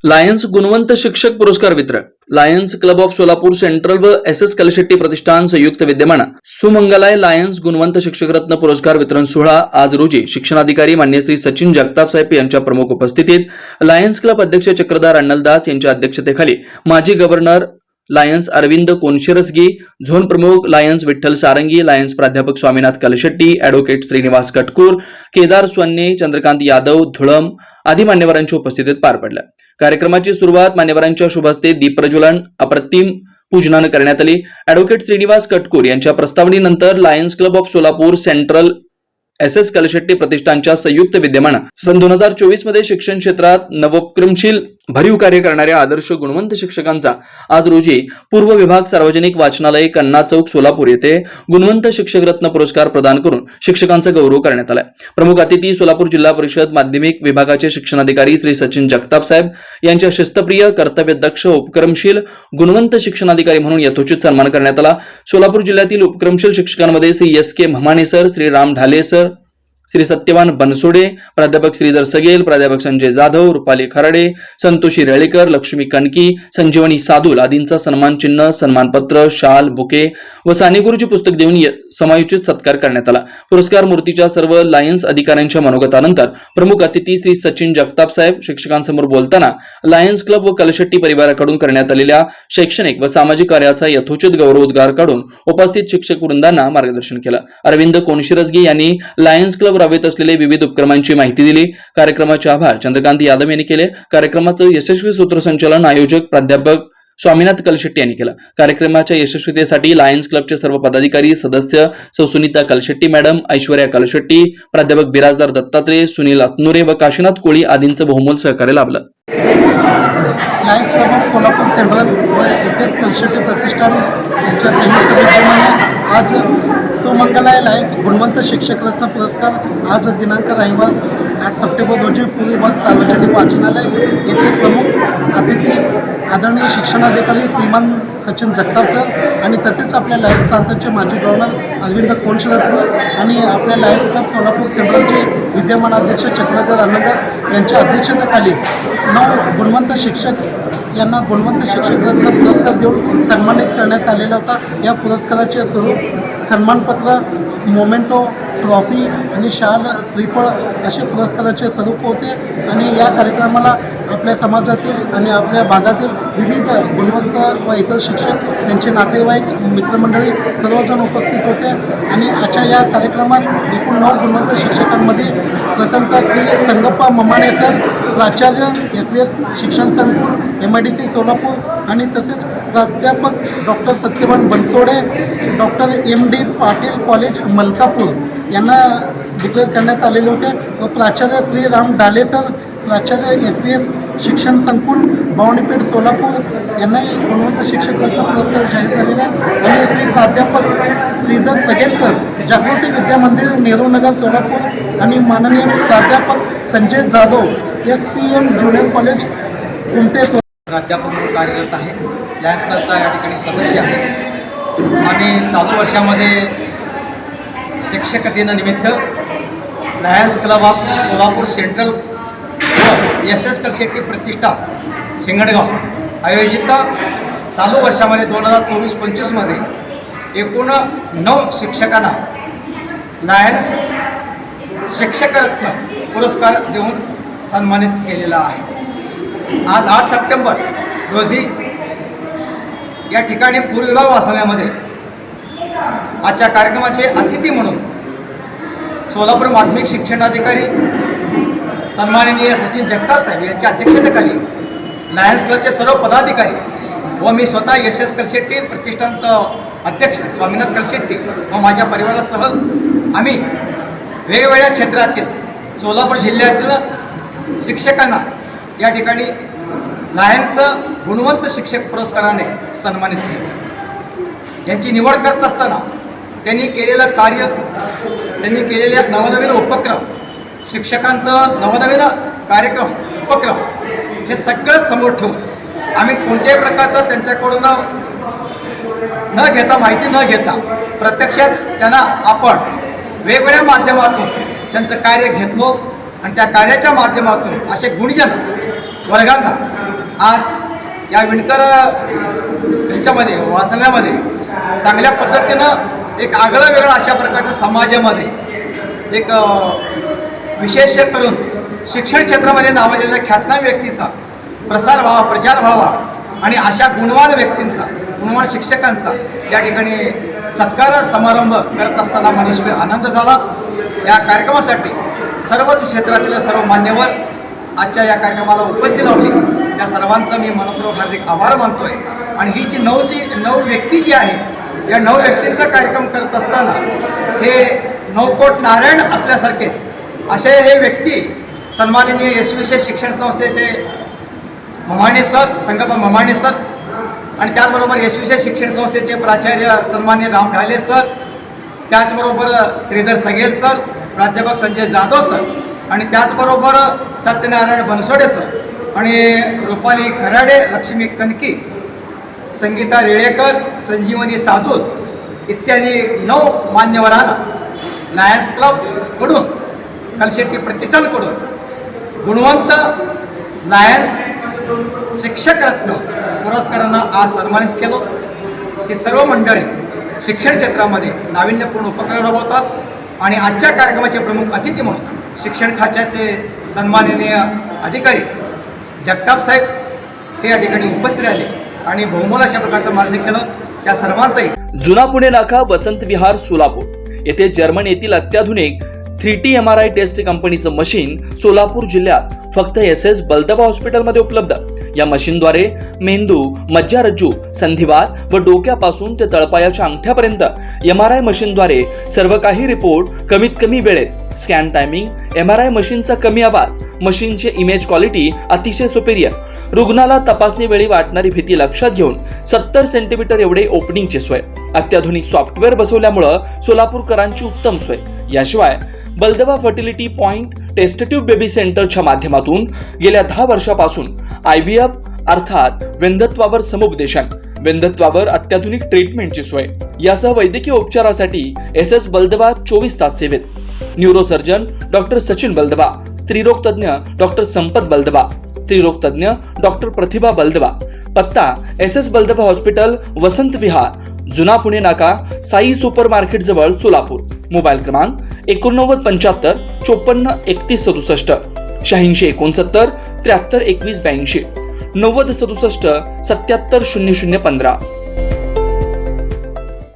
Lions गुणवंत शिक्षक पुरस्कार वितरण. Lions club of Solapur central व SS कलशेट्टी प्रतिष्ठान संयुक्त विद्यमान सुमंगलाय लायन्स गुणवंत शिक्षक रत्न पुरस्कार वितरण सोहळा आज रोजी शिक्षणाधिकारी मान्य श्री सचिन जगताप साहेब यांच्या प्रमुख उपस्थितीत लायन्स क्लब अध्यक्ष चक्रधर अण्णलदास यांच्या अध्यक्षतेखाली माजी गव्हर्नर लायन्स अरविंद कोनशिरसगी, झोन प्रमुख लायन्स विठ्ठल सारंगी, लायन्स प्राध्यापक स्वामीनाथ कलशेट्टी, ॲडव्होकेट श्रीनिवास कटकूर, केदार स्वन्ने, चंद्रकांत यादव, धुळम आदी मान्यवरांच्या उपस्थितीत पार पडला. कार्यक्रमाची सुरुवात मान्यवरांच्या शुभ हस्ते दीप प्रज्वलन अप्रतिम पूजनानं करण्यात आली. ॲडव्होकेट श्रीनिवास कटकूर यांच्या प्रस्तावनेनंतर Lions club of Solapur central SS Kalshetti प्रतिष्ठानच्या संयुक्त विद्यमान सन 2024 मध्ये शिक्षण क्षेत्रात नवोपक्रमशील भरीव कार्य करणाऱ्या आदर्श गुणवंत शिक्षकांचा आज रोजी पूर्व विभाग सार्वजनिक वाचनालय कन्ना चौक सोलापूर येथे गुणवंत शिक्षक रत्न पुरस्कार प्रदान करून शिक्षकांचा गौरव करण्यात आला. प्रमुख अतिथी सोलापूर जिल्हा परिषद माध्यमिक विभागाचे शिक्षणाधिकारी श्री सचिन जगताप साहेब यांच्या शिस्तप्रिय, कर्तव्यदक्ष, उपक्रमशील, गुणवंत शिक्षणाधिकारी म्हणून यथोचित सन्मान करण्यात आला. सोलापूर जिल्ह्यातील उपक्रमशील शिक्षकांमध्ये Shri SK Mhamane sir, Shri Ram Dhale sir, Shri Satyawan Bansode, प्राध्यापक श्रीधर सगेल, प्राध्यापक संजय जाधव, रुपाली खराडे, संतोषी रेळेकर, लक्ष्मी कणकी, संजीवनी सादुल आदींचा सन्मान चिन्ह, सन्मानपत्र, शाल, बुके व सानेगुरूची पुस्तक देऊन समायोजित सत्कार करण्यात आला. पुरस्कार मूर्तीच्या सर्व लायन्स अधिकाऱ्यांच्या मनोगतानंतर प्रमुख अतिथी श्री सचिन जगताप साहेब शिक्षकांसमोर बोलताना लायन्स क्लब व कलशेट्टी परिवाराकडून करण्यात आलेल्या शैक्षणिक व सामाजिक कार्याचा यथोचित गौरवोद्गार काढून उपस्थित शिक्षक वृंदांना मार्गदर्शन केलं. अरविंद कोनशिरसगी यांनी लायन्स क्लब राबवित असलेले विविध उपक्रमांची माहिती दिली. कार्यक्रमाचे आभार चंद्रकांत यादव यांनी केले. कार्यक्रमाचं यशस्वी सूत्रसंचालन आयोजक प्राध्यापक स्वामीनाथ कलशेट्टी यांनी केलं. कार्यक्रमाच्या यशस्वीतेसाठी लायन्स क्लबचे सर्व पदाधिकारी, सदस्य, सौ सुनीता कलशेट्टी मॅडम, ऐश्वर्या कलशेट्टी, प्राध्यापक बिराजदार दत्तात्रय, सुनील अतनुरे व काशीनाथ कोळी आदींचं बहुमोल सहकार्य लाभलं. Lions club of Solapur central व SS कलशेट्टी प्रतिष्ठान यांच्या संयुक्त विद्यमाने आज सुमंगलाय लायन्स गुणवंत शिक्षक रत्न पुरस्कार आज दिनांक रविवार 8 सप्टेंबर रोजी पूर्व विभाग सार्वजनिक वाचनालय येथे प्रमुख अतिथी आदरणीय शिक्षणाधिकारी श्रीमान सचिन जगताप सर आणि तसेच आपल्या लायन्स प्रांताचे माजी गव्हर्नर अरविंद कोनशिरसगी आणि आपल्या लायन्स क्लब सोलापूर सेंट्रलचे विद्यमान अध्यक्ष चक्रधर अण्णलदास यांच्या अध्यक्षतेखाली 9 गुणवंत शिक्षक यांना गुणवंत शिक्षक रत्न पुरस्कार देऊन सन्मानित करण्यात आलेला होता. या पुरस्काराचे स्वरूप सन्मानपत्र, मोमेंटो, ट्रॉफी आणि शाल, श्रीफळ असे पुरस्काराचे स्वरूप होते. आणि या कार्यक्रमाला आपल्या समाजातील आणि आपल्या भागातील विविध गुणवंत व इतर शिक्षक, त्यांचे नातेवाईक, मित्रमंडळी सर्वजण उपस्थित होते. आणि आजच्या या कार्यक्रमात एकूण 9 गुणवंत शिक्षकांमध्ये प्रथमतः श्री संगप्पा म्हमाणे सर, प्राचार्य SVS शिक्षण संकुल MIDC सोलापूर आणि तसेच प्राध्यापक doctor Satyavan Bansode, doctor MD Patil college Malkapur यांना डिक्लेअर करण्यात आलेले होते. व प्राचार्य श्री राम ढाले सर, प्राचार्य SVS शिक्षण संकुल भवानीपेठ सोलापूर यांनाही गुणवंत शिक्षक रत्न पुरस्कार जाहीर झालेला आहे. आणि श्री प्राध्यापक श्रीधर सगेल सर, जागृती विद्या मंदिर, नेहरू नगर सोलापूर आणि माननीय प्राध्यापक Sanjay Jadhav, SPM junior college Kumte प्राध्यापक म्हणून कार्यरत आहे. लायन्स क्लबचा या ठिकाणी सदस्य आहे. आम्ही चालू वर्षामध्ये शिक्षक दिनानिमित्त lions club of Solapur central व SS कलशेट्टी प्रतिष्ठान शिंगणगाव आयोजित चालू वर्षामध्ये 2024-25 मध्ये एकूण 9 शिक्षकांना लायन्स शिक्षक रत्न पुरस्कार देऊन सन्मानित केलेला आहे. आज 8 सप्टेंबर रोजी या ठिकाणी पूर्व विभाग वाचनालयामध्ये आजच्या कार्यक्रमाचे अतिथी म्हणून सोलापूर माध्यमिक शिक्षणाधिकारी सन्माननीय सचिन जगताप साहेब यांच्या अध्यक्षतेखाली लायन्स क्लबचे सर्व पदाधिकारी व मी स्वतः SS कलशेट्टी प्रतिष्ठानचं अध्यक्ष स्वामीनाथ कलशेट्टी व माझ्या परिवारासह आम्ही वेगवेगळ्या क्षेत्रातील सोलापूर जिल्ह्यातील शिक्षकांना या ठिकाणी लायन्स गुणवंत शिक्षक पुरस्काराने सन्मानित केले. यांची निवड करत असताना त्यांनी केलेलं कार्य, त्यांनी केलेल्या नवनवीन उपक्रम, शिक्षकांचं नवनवीन कार्यक्रम, उपक्रम हे सगळं समोर ठेवून आम्ही कोणत्याही प्रकारचं त्यांच्याकडून न घेता, माहिती न घेता प्रत्यक्षात त्यांना आपण वेगवेगळ््या माध्यमातून त्यांचं कार्य घेतलो आणि त्या कार्याच्या माध्यमातून असे गुणजन वर्गांना आज या विणकर ह्याच्यामध्ये वाचण्यामध्ये चांगल्या पद्धतीनं एक आगळं वेगळं अशा प्रकारचं समाजामध्ये एक विशेष करून शिक्षण क्षेत्रामध्ये नावाजलेल्या ख्यातनाम व्यक्तीचा प्रसार व्हावा, प्रचार व्हावा आणि अशा गुणवान व्यक्तींचा, गुणवान शिक्षकांचा या ठिकाणी सत्कार समारंभ करत असताना मनुष्य आनंद झाला. या कार्यक्रमासाठी सर्वच क्षेत्रातील सर्व मान्यवर आजच्या या कार्यक्रमाला उपस्थित लावली, त्या सर्वांचा मी मनपूर्वक हार्दिक आभार मानतोय. आणि ही जी नऊ व्यक्ती जी आहे, या 9 व्यक्तींचा कार्यक्रम करत असताना हे 9 कोट नारायण असल्यासारखेच असे हे व्यक्ती सन्माननीय यशविशेष शिक्षण संस्थेचे ममाणे सर, संगप्पा ममाणे सर आणि त्याचबरोबर यशविशेष शिक्षण संस्थेचे प्राचार्य सन्माननीय राम ढाले सर, त्याचबरोबर श्रीधर सगेल सर, प्राध्यापक संजय जाधव सर आणि त्याचबरोबर सत्यनारायण बनसोडे सर आणि रुपाली खराडे, लक्ष्मी कनकी, संगीता रेळेकर, संजीवनी साधूर इत्यादी 9 मान्यवरांना लायन्स क्लबकडून, कलशेट्टी प्रतिष्ठानकडून गुणवंत लायन्स शिक्षक रत्न पुरस्कारांना आज सन्मानित केलं. ही सर्व मंडळी शिक्षण क्षेत्रामध्ये नाविन्यपूर्ण उपक्रम राबवतात आणि आजच्या कार्यक्रमाचे प्रमुख अतिथी म्हणून शिक्षण खात्याचे सन्माननीय अधिकारी जगताप साहेब हे या ठिकाणी उपस्थित राहिले आणि बहुमोल अशा प्रकारचं मार्गदर्शन केलं. त्या सर्वांचाही जुना पुणे नाका, वसंत विहार, सोलापूर येथे जर्मन येथील अत्याधुनिक 3T MRI टेस्ट कंपनीचं मशीन सोलापूर जिल्ह्यात फक्त SS बलदबा हॉस्पिटलमध्ये उपलब्ध. या मशीनद्वारे मेंदू, मज्जारज्जू, संधिवात व डोक्यापासून ते तळपायाच्या अंगठ्यापर्यंत MRI मशीनद्वारे सर्व काही रिपोर्ट कमीत कमी वेळेत, स्कॅन टायमिंग, MRI मशीनचा कमी आवाज, मशीनचे इमेज क्वालिटी अतिशय सुपेरियर, रुग्णाला तपासणी वेळी वाटणारी भीती लक्षात घेऊन 70 सेंटीमीटर एवढे ओपनिंगची सोय, अत्याधुनिक सॉफ्टवेअर बसवल्यामुळं सोलापूरकरांची उत्तम सोय. याशिवाय Baldawa fertility point test tube baby सेंटरच्या माध्यमातून गेल्या 10 वर्षापासून IVF अर्थात वेंधत्वावर समुपदेशन, वेंधत्वावर अत्याधुनिक ट्रीटमेंटची सोय यासह वैद्यकीय उपचारासाठी SS बलदबा 24 तास सेवेत. न्यूरोसर्जन डॉक्टर सचिन बलदबा, स्त्रीरोग तज्ञ डॉक्टर संपत बलदबा, स्त्रीरोग तज्ञ डॉक्टर प्रतिभा बलदबा. पत्ता SS बलदबा हॉस्पिटल, वसंत विहार, जुना पुणे नाका, साई सुपर मार्केट जवळ, सोलापूर. मोबाईल क्रमांक 8975 54 31 67, 86 69 73 21 82, 90 67 77 00 15.